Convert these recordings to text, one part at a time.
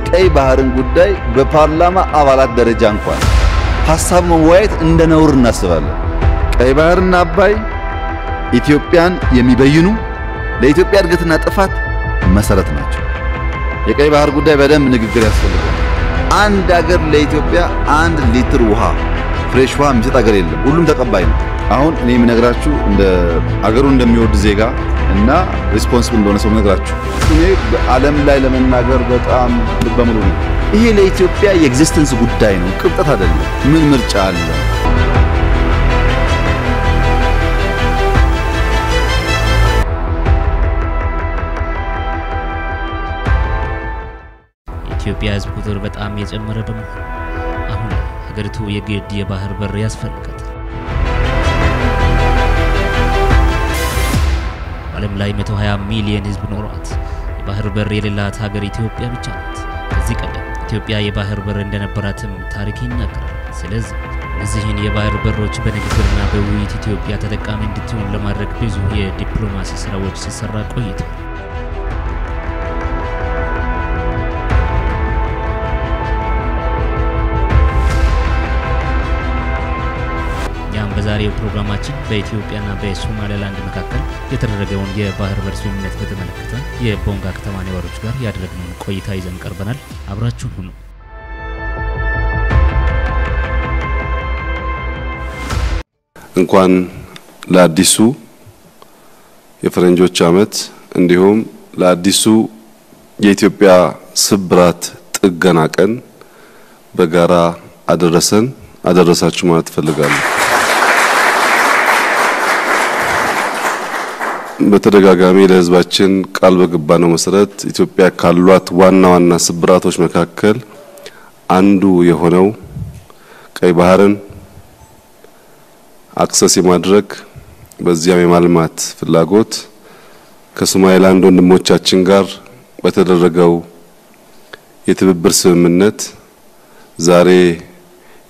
የቀይ ባህርን ጉዳይ በፓርላማ አባላት ደረጃ እንኳን ሐሳብ መወያየት እንደ ነውር እናስባለን። ቀይ ባህርና አባይ ኢትዮጵያን የሚበይኑ ለኢትዮጵያ እድገትና ጥፋት መሰረት ናቸው። የቀይ ባህር ጉዳይ በደንብ ንግግር ያስፈልጋል። አንድ ሀገር ለኢትዮጵያ 1 ሊትር ውሃ ፍሬሽ ውሃ የሚሰጥ ሀገር የለም። ሁሉም ተቀባይ ነው። አሁን እኔ የምነግራችሁ እንደ ሀገሩ እንደሚወድ ዜጋ እና ሪስፖንሲብል እንደሆነ ሰው ነግራችሁ እኔ በዓለም ላይ ለመናገር በጣም ልበ ሙሉ ነኝ። ይሄ ለኢትዮጵያ የኤግዚስተንስ ጉዳይ ነው፣ ቅብጠት አይደለም። ምን ምርጫ አለ? የኢትዮጵያ ሕዝብ ቁጥር በጣም የጨመረ ደግሞ አሁን ሀገሪቱ የግድ የባህር በር ያስፈልጋታል። ዓለም ላይ 120 ሚሊዮን ሕዝብ ኖሯት የባህር በር የሌላት ሀገር ኢትዮጵያ ብቻ ናት። ከዚህ ቀደም ኢትዮጵያ የባህር በር እንደነበራትም ታሪክ ይናገራል። ስለዚህ እነዚህን የባህር በሮች በንግግርና በውይይት ኢትዮጵያ ተጠቃሚ እንድትሆን ለማድረግ ብዙ የዲፕሎማሲ ስራዎች ሲሰራ ቆይተዋል። በዛሬው ፕሮግራማችን በኢትዮጵያና በሶማሌላንድ መካከል የተደረገውን የባህር በር ስምምነት በተመለከተ የቦንጋ ከተማ ነዋሪዎች ጋር ያደረግነውን ቆይታ ይዘን ቀርበናል። አብራችሁን ሁኑ። እንኳን ለአዲሱ የፈረንጆች ዓመት እንዲሁም ለአዲሱ የኢትዮጵያ ስብራት ጥገና ቀን በጋራ አደረሳችሁ ማለት ፈልጋለሁ። በተደጋጋሚ ለህዝባችን ቃል በገባነው መሰረት ኢትዮጵያ ካሏት ዋና ስብራቶች መካከል አንዱ የሆነው ቀይ ባህርን አክሰስ የማድረግ በዚያም የማልማት ፍላጎት ከሶማሌላንድ ወንድሞቻችን ጋር በተደረገው የትብብር ስምምነት ዛሬ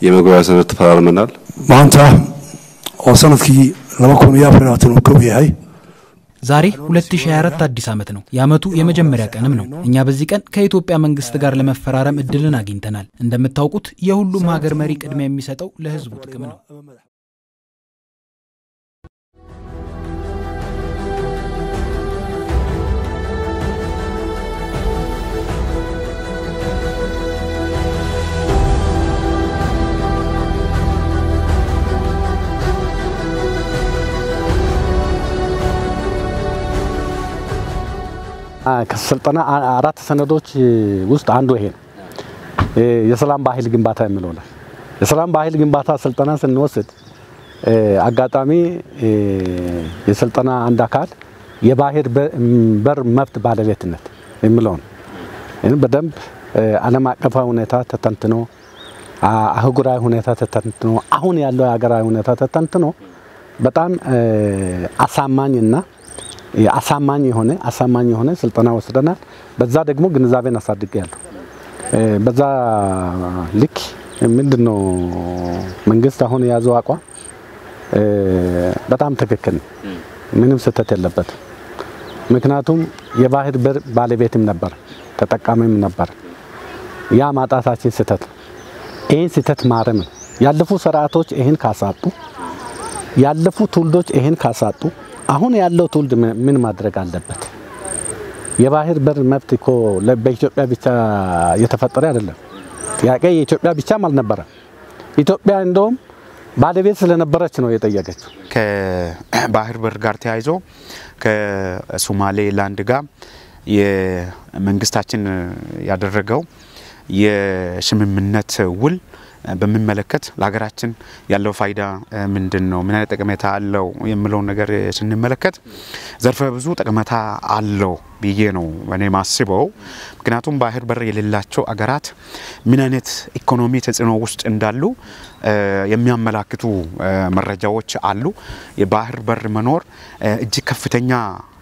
የመግባቢያ ሰነድ ተፈራርመናል። ማንታ ወሰነትኪ ለማኮንያፍራትን ወከውያይ ዛሬ 2024 አዲስ ዓመት ነው። የዓመቱ የመጀመሪያ ቀንም ነው። እኛ በዚህ ቀን ከኢትዮጵያ መንግስት ጋር ለመፈራረም እድልን አግኝተናል። እንደምታውቁት የሁሉም ሀገር መሪ ቅድሚያ የሚሰጠው ለህዝቡ ጥቅም ነው። ከስልጣና 4 ሰነዶች ውስጥ አንዱ ይሄ ነው። የሰላም ባህል ግንባታ የሚለው ነው። የሰላም ባህል ግንባታ ስልጣና ስንወስድ አጋጣሚ የስልጣና አንድ አካል የባህር በር መብት ባለቤትነት የሚለው ነው። በደንብ ዓለም አቀፋዊ ሁኔታ ተተንትኖ አህጉራዊ ሁኔታ ተተንትኖ አሁን ያለው የሀገራዊ ሁኔታ ተተንትኖ በጣም አሳማኝና አሳማኝ የሆነ ስልጣና ወስደናል። በዛ ደግሞ ግንዛቤን አሳድገናል። በዛ ልክ ምንድነው መንግስት አሁን ያዘው አቋም በጣም ትክክል ነው። ምንም ስህተት የለበት። ምክንያቱም የባህር በር ባለቤትም ነበር፣ ተጠቃሚም ነበር። ያ ማጣታችን ስህተት ነው። ይሄን ስህተት ማረም ያለፉ ስርዓቶች ይሄን ካሳጡ፣ ያለፉ ትውልዶች ይሄን ካሳጡ አሁን ያለው ትውልድ ምን ማድረግ አለበት? የባህር በር መብት እኮ በኢትዮጵያ ብቻ የተፈጠረ አይደለም። ጥያቄ የኢትዮጵያ ብቻም አልነበረ። ኢትዮጵያ እንደውም ባለቤት ስለነበረች ነው የጠየቀችው። ከባህር በር ጋር ተያይዞ ከሶማሌላንድ ጋር የመንግስታችን ያደረገው የስምምነት ውል በመመለከት ለሀገራችን ያለው ፋይዳ ምንድነው? ምን አይነት ጠቀሜታ አለው የሚለው ነገር ስንመለከት ዘርፈ ብዙ ጠቀሜታ አለው ብዬ ነው እኔ ማስበው። ምክንያቱም ባህር በር የሌላቸው አገራት ምን አይነት ኢኮኖሚ ተጽዕኖ ውስጥ እንዳሉ የሚያመላክቱ መረጃዎች አሉ። የባህር በር መኖር እጅግ ከፍተኛ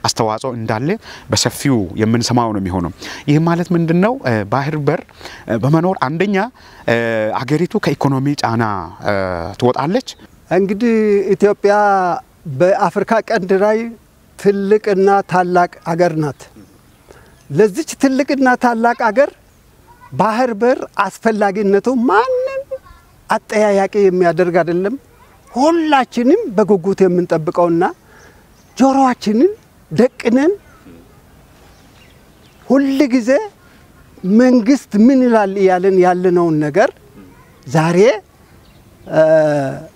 አስተዋጽኦ እንዳለ በሰፊው የምንሰማው ነው የሚሆነው። ይህ ማለት ምንድነው? ባህር በር በመኖር አንደኛ አገሪቱ ከኢኮኖሚ ጫና ትወጣለች። እንግዲህ ኢትዮጵያ በአፍሪካ ቀንድ ላይ ትልቅና ታላቅ አገር ናት። ለዚች ትልቅና ታላቅ አገር ባህር በር አስፈላጊነቱ ማንም አጠያያቂ የሚያደርግ አይደለም። ሁላችንም በጉጉት የምንጠብቀውና ጆሮአችንን ደቅነን ሁሉ ጊዜ መንግስት ምን ይላል ያለነውን ነገር ዛሬ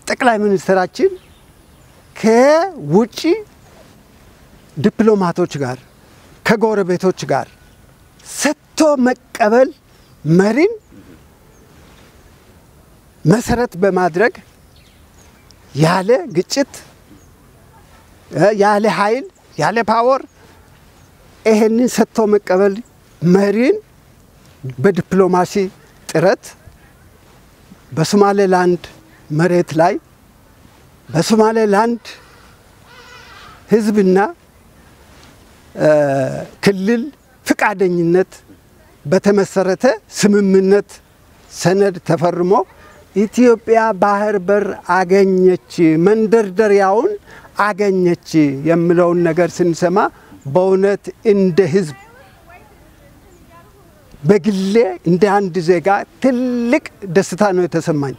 ጠቅላይ ሚኒስትራችን ከውጪ ዲፕሎማቶች ጋር ከጎረቤቶች ጋር ሰጥቶ መቀበል መሪን መሰረት በማድረግ ያለ ግጭት ያለ ኃይል ያለ ፓወር ይሄንን ሰጥቶ መቀበል መሪን በዲፕሎማሲ ጥረት በሶማሌላንድ መሬት ላይ በሶማሌላንድ ህዝብና ክልል ፍቃደኝነት በተመሰረተ ስምምነት ሰነድ ተፈርሞ ኢትዮጵያ ባህር በር አገኘች መንደርደሪያውን አገኘች የሚለውን ነገር ስንሰማ በእውነት እንደ ህዝብ በግሌ እንደ አንድ ዜጋ ትልቅ ደስታ ነው የተሰማኝ።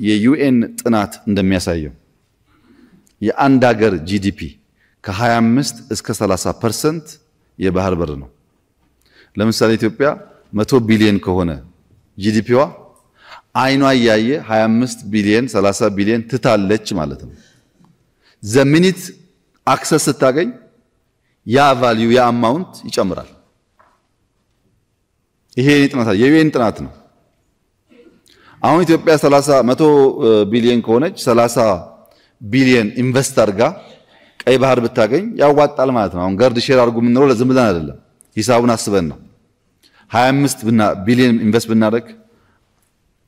የዩኤን ጥናት እንደሚያሳየው የአንድ ሀገር ጂዲፒ ከ25 እስከ 30% የባህር በር ነው። ለምሳሌ ኢትዮጵያ 100 ቢሊዮን ከሆነ ጂዲፒዋ አይኗ ያየ 25 ቢሊዮን 30 ቢሊዮን ትታለች ማለት ነው። ዘሚኒት አክሰስ ስታገኝ ያ ቫልዩ ያ አማውንት ይጨምራል። ይሄ የዩኤን ጥናት ነው። አሁን ኢትዮጵያ 100 ቢሊዮን ከሆነች 30 ቢሊዮን ኢንቨስት አድርጋ ቀይ ባህር ብታገኝ ያዋጣል ማለት ነው። አሁን ጋርድ ሼር አድርጉ የምንለው ለዝም ብለን አይደለም፣ ሂሳቡን አስበን ነው። 25 ቢሊዮን ኢንቨስት ብናደርግ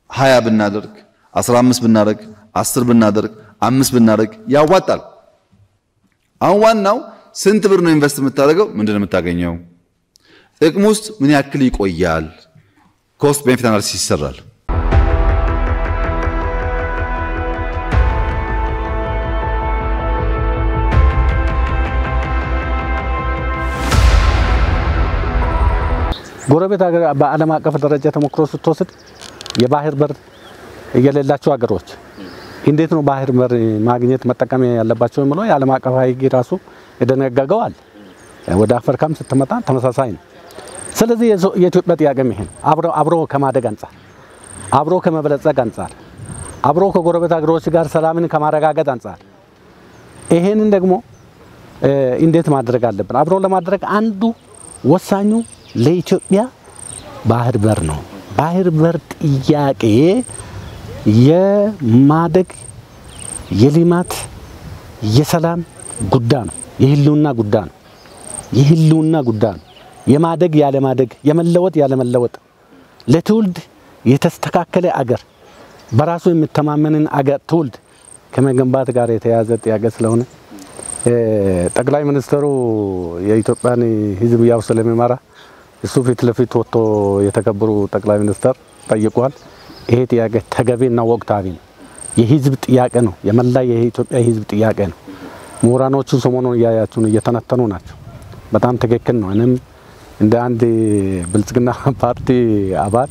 20 ብናደርግ 15 ብናደርግ 10 ብናደርግ 5 ብናደርግ ያዋጣል። አሁን ዋናው ስንት ብር ነው ኢንቨስት የምታደርገው? ምንድነው የምታገኘው? ጥቅም ውስጥ ምን ያክል ይቆያል? ኮስት ቤኔፊት አናሊሲስ ይሰራል። ጎረቤት ሀገር በዓለም አቀፍ ደረጃ ተሞክሮ ስትወስድ የባህር በር የሌላቸው ሀገሮች እንዴት ነው ባህር በር ማግኘት መጠቀም ያለባቸው የሚለው የዓለም አቀፍ ሕግ ራሱ የደነገገዋል። ወደ አፍሪካም ስትመጣ ተመሳሳይ ነው። ስለዚህ የኢትዮጵያ ጥያቄም ይሄ አብሮ ከማደግ አንፃር አብሮ ከመበለጸግ አንፃር አብሮ ከጎረቤት ሀገሮች ጋር ሰላምን ከማረጋገጥ አንፃር ይሄንን ደግሞ እንዴት ማድረግ አለብን? አብሮ ለማድረግ አንዱ ወሳኙ ለኢትዮጵያ ባህር በር ነው። ባህር በር ጥያቄ የማደግ የልማት የሰላም ጉዳይ ነው። የህልውና ጉዳይ ነው። የህልውና ጉዳይ ነው። የማደግ ያለ ማደግ የመለወጥ ያለ መለወጥ ለትውልድ የተስተካከለ አገር በራሱ የሚተማመንን አገር ትውልድ ከመገንባት ጋር የተያዘ ጥያቄ ስለሆነ ጠቅላይ ሚኒስትሩ የኢትዮጵያን ህዝብ ያው ስለሚመራ እሱ ፊት ለፊት ወጥቶ የተከበሩ ጠቅላይ ሚኒስትር ጠይቋል። ይሄ ጥያቄ ተገቢና ወቅታዊ ነው። የህዝብ ጥያቄ ነው። የመላ የኢትዮጵያ ህዝብ ጥያቄ ነው። ምሁራኖቹ ሰሞኑን ያያችሁን እየተነተኑ ናቸው። በጣም ትክክል ነው። እኔም እንደ አንድ ብልጽግና ፓርቲ አባል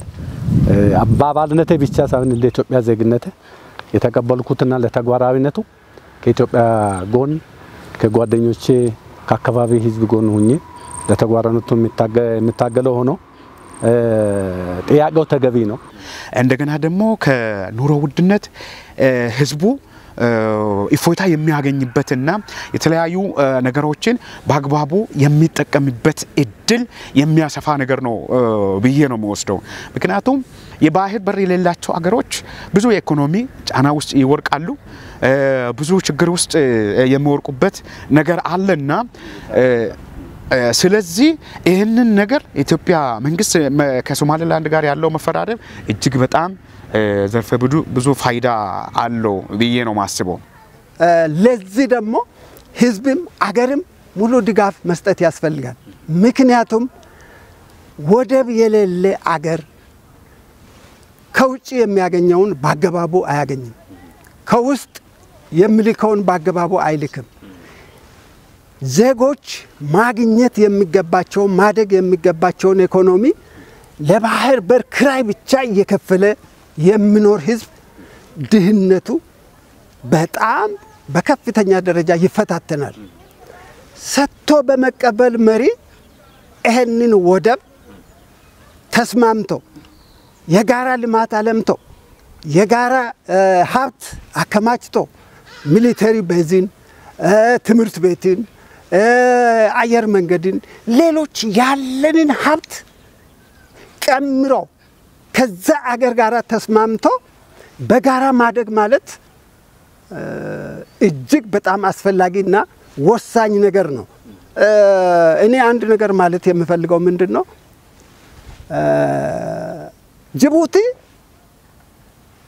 አባልነቴ ብቻ ሳይሆን እንደ ኢትዮጵያ ዜግነቴ የተቀበልኩትና ለተግባራዊነቱ ከኢትዮጵያ ጎን ከጓደኞቼ ከአካባቢ ህዝብ ጎን ሆኜ ለተግባራዊነቱ የሚታገለው ሆኖ ጥያቄው ተገቢ ነው። እንደገና ደግሞ ከኑሮ ውድነት ህዝቡ ኢፎይታ የሚያገኝበትና የተለያዩ ነገሮችን በአግባቡ የሚጠቀምበት እድል የሚያሰፋ ነገር ነው ብዬ ነው የምወስደው። ምክንያቱም የባህር በር የሌላቸው አገሮች ብዙ የኢኮኖሚ ጫና ውስጥ ይወርቃሉ፣ ብዙ ችግር ውስጥ የሚወርቁበት ነገር አለና ስለዚህ ይህንን ነገር ኢትዮጵያ መንግስት ከሶማሌላንድ ጋር ያለው መፈራረም እጅግ በጣም ዘርፈ ብዙ ፋይዳ አለው ብዬ ነው ማስበው። ለዚህ ደግሞ ህዝብም አገርም ሙሉ ድጋፍ መስጠት ያስፈልጋል። ምክንያቱም ወደብ የሌለ አገር ከውጭ የሚያገኘውን ባገባቡ አያገኝም። ከውስጥ የሚልከውን ባገባቡ አይልክም። ዜጎች ማግኘት የሚገባቸው ማደግ የሚገባቸውን ኢኮኖሚ ለባህር በር ክራይ ብቻ እየከፈለ የሚኖር ህዝብ ድህነቱ በጣም በከፍተኛ ደረጃ ይፈታተናል። ሰጥቶ በመቀበል መሪ ይህንን ወደብ ተስማምቶ የጋራ ልማት አለምቶ የጋራ ሀብት አከማችቶ ሚሊተሪ ቤዝን፣ ትምህርት ቤትን፣ አየር መንገድን፣ ሌሎች ያለንን ሀብት ቀምሮ ከዛ አገር ጋራ ተስማምቶ በጋራ ማደግ ማለት እጅግ በጣም አስፈላጊና ወሳኝ ነገር ነው። እኔ አንድ ነገር ማለት የምፈልገው ምንድነው ጅቡቲ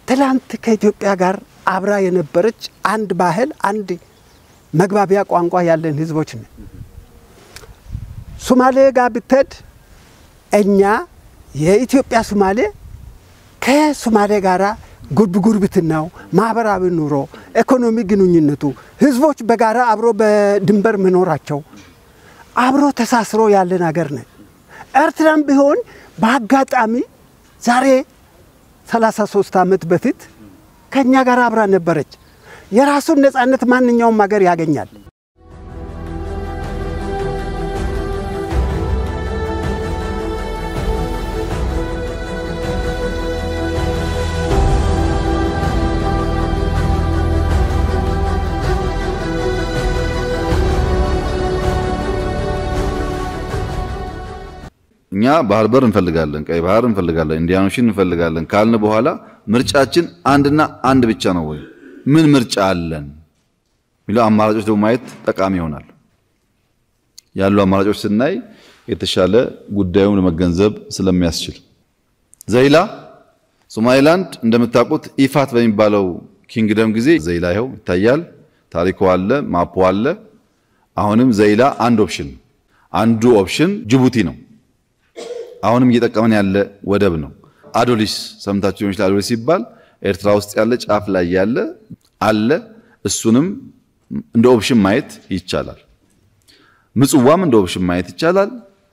ትላንት ከኢትዮጵያ ጋር አብራ የነበረች አንድ ባህል አንድ መግባቢያ ቋንቋ ያለን ህዝቦች ነን። ሶማሌ ጋር ብትሄድ እኛ የኢትዮጵያ ሶማሌ ከሶማሌ ጋራ ጉርብትናው ማህበራዊ ኑሮ ኢኮኖሚ ግንኙነቱ ህዝቦች በጋራ አብሮ በድንበር መኖራቸው አብሮ ተሳስሮ ያለን ሀገር ነን። ኤርትራም ቢሆን በአጋጣሚ ዛሬ 33 ዓመት በፊት ከኛ ጋር አብራ ነበረች። የራሱን ነፃነት ማንኛውም ሀገር ያገኛል። እኛ ባህር በር እንፈልጋለን፣ ቀይ ባህር እንፈልጋለን፣ ኢንዲያን ኦሽን እንፈልጋለን ካልን በኋላ ምርጫችን አንድና አንድ ብቻ ነው ወይ? ምን ምርጫ አለን? ሚለው አማራጮች ደግሞ ማየት ጠቃሚ ይሆናል። ያሉ አማራጮች ስናይ የተሻለ ጉዳዩን ለመገንዘብ ስለሚያስችል ዘይላ ሶማሊላንድ እንደምታውቁት ኢፋት በሚባለው ኪንግደም ጊዜ ዘይላ ይኸው ይታያል። ታሪኩ አለ፣ ማፑ አለ። አሁንም ዘይላ አንዱ ኦፕሽን ጅቡቲ ነው። አሁንም እየተጠቀመን ያለ ወደብ ነው። አዶሊስ ሰምታችሁ ይችላል። አዶሊስ ሲባል ኤርትራ ውስጥ ያለ ጫፍ ላይ ያለ አለ። እሱንም እንደ ኦፕሽን ማየት ይቻላል። ምጽዋም እንደ ኦፕሽን ማየት ይቻላል።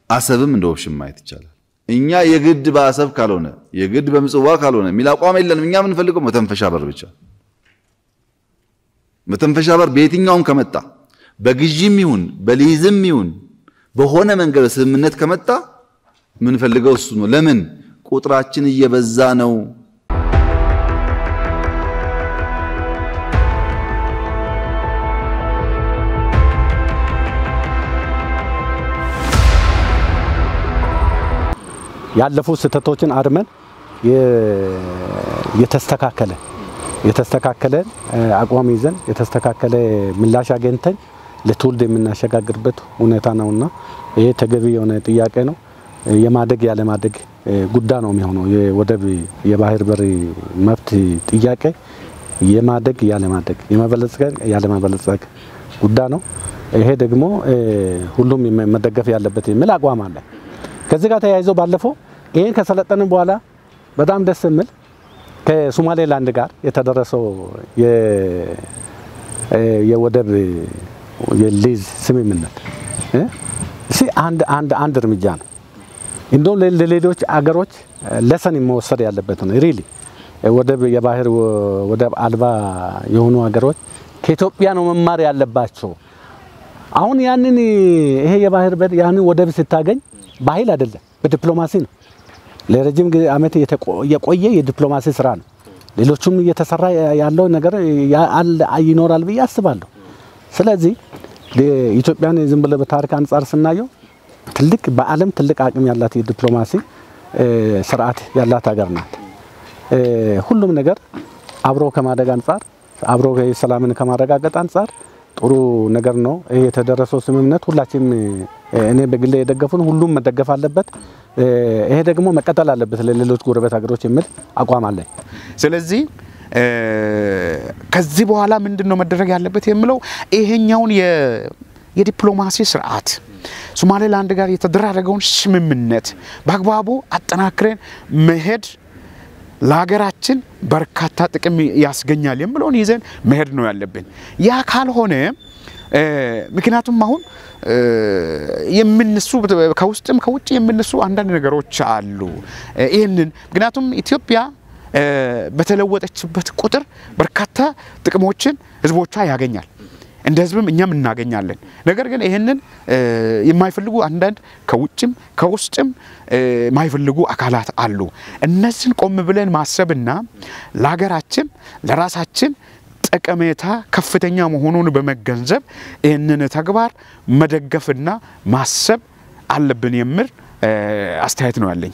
አሰብም እንደ ኦፕሽን ማየት ይቻላል። እኛ የግድ በአሰብ ካልሆነ የግድ በምጽዋ ካልሆነ ሚል አቋም የለንም። እኛ የምንፈልገው መተንፈሻ በር ብቻ። መተንፈሻ በር በየትኛውም ከመጣ በግዢም ይሁን በሊዝም ይሁን በሆነ መንገድ ስምምነት ከመጣ ምን ፈልገው እሱ ነው። ለምን ቁጥራችን እየበዛ ነው። ያለፉ ስህተቶችን አርመን የተስተካከለ አቋም ይዘን የተስተካከለ ምላሽ አገኝተን ለትውልድ የምናሸጋግርበት ሁኔታ ነውና ይሄ ተገቢ የሆነ ጥያቄ ነው። የማደግ ያለ ማደግ ጉዳይ ነው የሚሆነው። የወደብ የባህር በር መብት ጥያቄ የማደግ ያለ ማደግ የመበለጽግ ያለ መበለጽግ ጉዳይ ነው። ይሄ ደግሞ ሁሉም መደገፍ ያለበት የሚል አቋም አለ። ከዚህ ጋር ተያይዞ ባለፈው ይሄን ከሰለጠንን በኋላ በጣም ደስ የሚል ከሶማሌላንድ ጋር የተደረሰው የወደብ የሊዝ ስምምነት አንድ እርምጃ ነው። እንደው ለሌሎች አገሮች ለሰን መወሰድ ያለበት ነው። ሪሊ ወደብ የባህር ወደብ አልባ የሆኑ አገሮች ከኢትዮጵያ ነው መማር ያለባቸው። አሁን ያንን ይሄ የባህር በር ያንን ወደብ ስታገኝ ባህል አይደለም በዲፕሎማሲ ነው። ለረጅም ዓመት የቆየ የዲፕሎማሲ ስራ ነው። ሌሎችም እየተሰራ ያለው ነገር ይኖራል ብዬ አስባለሁ። ስለዚህ ኢትዮጵያን ዝም ብለ በታሪክ አንፃር ስናየው ትልቅ በዓለም ትልቅ አቅም ያላት የዲፕሎማሲ ስርዓት ያላት ሀገር ናት። ሁሉም ነገር አብሮ ከማደግ አንፃር አብሮ ሰላምን ከማረጋገጥ አንፃር ጥሩ ነገር ነው። ይሄ የተደረሰው ስምምነት ሁላችንም እኔ በግሌ የደገፉን ሁሉም መደገፍ አለበት። ይሄ ደግሞ መቀጠል አለበት ለሌሎች ጎረቤት ሀገሮች የሚል አቋም አለ። ስለዚህ ከዚህ በኋላ ምንድነው መደረግ ያለበት የሚለው ይሄኛውን የዲፕሎማሲ ስርዓት ሶማሌላንድ ጋር የተደረገውን ስምምነት በአግባቡ አጠናክረን መሄድ ለሀገራችን በርካታ ጥቅም ያስገኛል የሚለውን ይዘን መሄድ ነው ያለብን። ያ ካልሆነ ምክንያቱም አሁን የምንሱ ከውስጥም ከውጭ የምንሱ አንዳንድ ነገሮች አሉ። ይሄንን ምክንያቱም ኢትዮጵያ በተለወጠችበት ቁጥር በርካታ ጥቅሞችን ህዝቦቿ ያገኛል። እንደ ህዝብም እኛም እናገኛለን። ነገር ግን ይሄንን የማይፈልጉ አንዳንድ ከውጭም ከውስጥም የማይፈልጉ አካላት አሉ። እነዚህን ቆም ብለን ማሰብና ለሀገራችን ለራሳችን ጠቀሜታ ከፍተኛ መሆኑን በመገንዘብ ይህንን ተግባር መደገፍና ማሰብ አለብን የሚል አስተያየት ነው ያለኝ።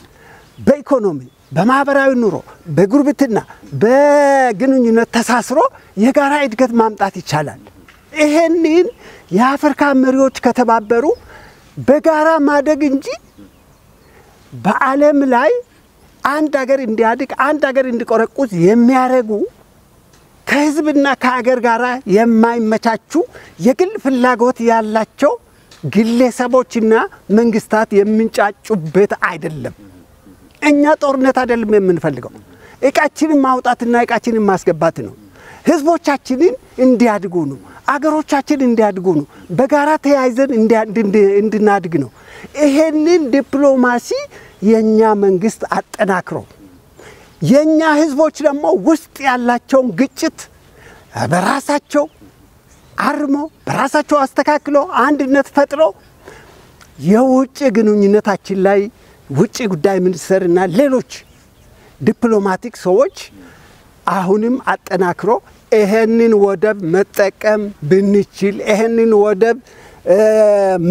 በኢኮኖሚ በማህበራዊ ኑሮ በጉርብትና በግንኙነት ተሳስሮ የጋራ እድገት ማምጣት ይቻላል። ይሄንን የአፍሪካ መሪዎች ከተባበሩ በጋራ ማደግ እንጂ በዓለም ላይ አንድ ሀገር እንዲያድግ አንድ ሀገር እንዲቆረቁዝ የሚያረጉ ከህዝብና ከሀገር ጋር የማይመቻቹ የግል ፍላጎት ያላቸው ግለሰቦችና መንግስታት የሚንጫጩበት አይደለም። እኛ ጦርነት አይደለም የምንፈልገው፣ እቃችንን ማውጣትና እቃችንን ማስገባት ነው። ህዝቦቻችንን እንዲያድጉ ነው፣ አገሮቻችን እንዲያድጉ ነው፣ በጋራ ተያይዘን እንድናድግ ነው። ይሄንን ዲፕሎማሲ የኛ መንግስት አጠናክሮ የኛ ህዝቦች ደግሞ ውስጥ ያላቸውን ግጭት በራሳቸው አርሞ በራሳቸው አስተካክሎ አንድነት ፈጥሮ የውጭ ግንኙነታችን ላይ ውጭ ጉዳይ ሚኒስትርና ሌሎች ዲፕሎማቲክ ሰዎች አሁንም አጠናክሮ ይሄንን ወደብ መጠቀም ብንችል ይሄንን ወደብ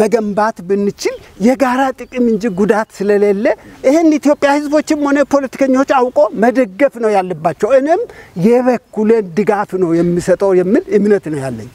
መገንባት ብንችል የጋራ ጥቅም እንጂ ጉዳት ስለሌለ ይሄን ኢትዮጵያ ህዝቦችም ሆነ ፖለቲከኞች አውቆ መደገፍ ነው ያለባቸው። እኔም የበኩሌን ድጋፍ ነው የሚሰጠው የሚል እምነት ነው ያለኝ።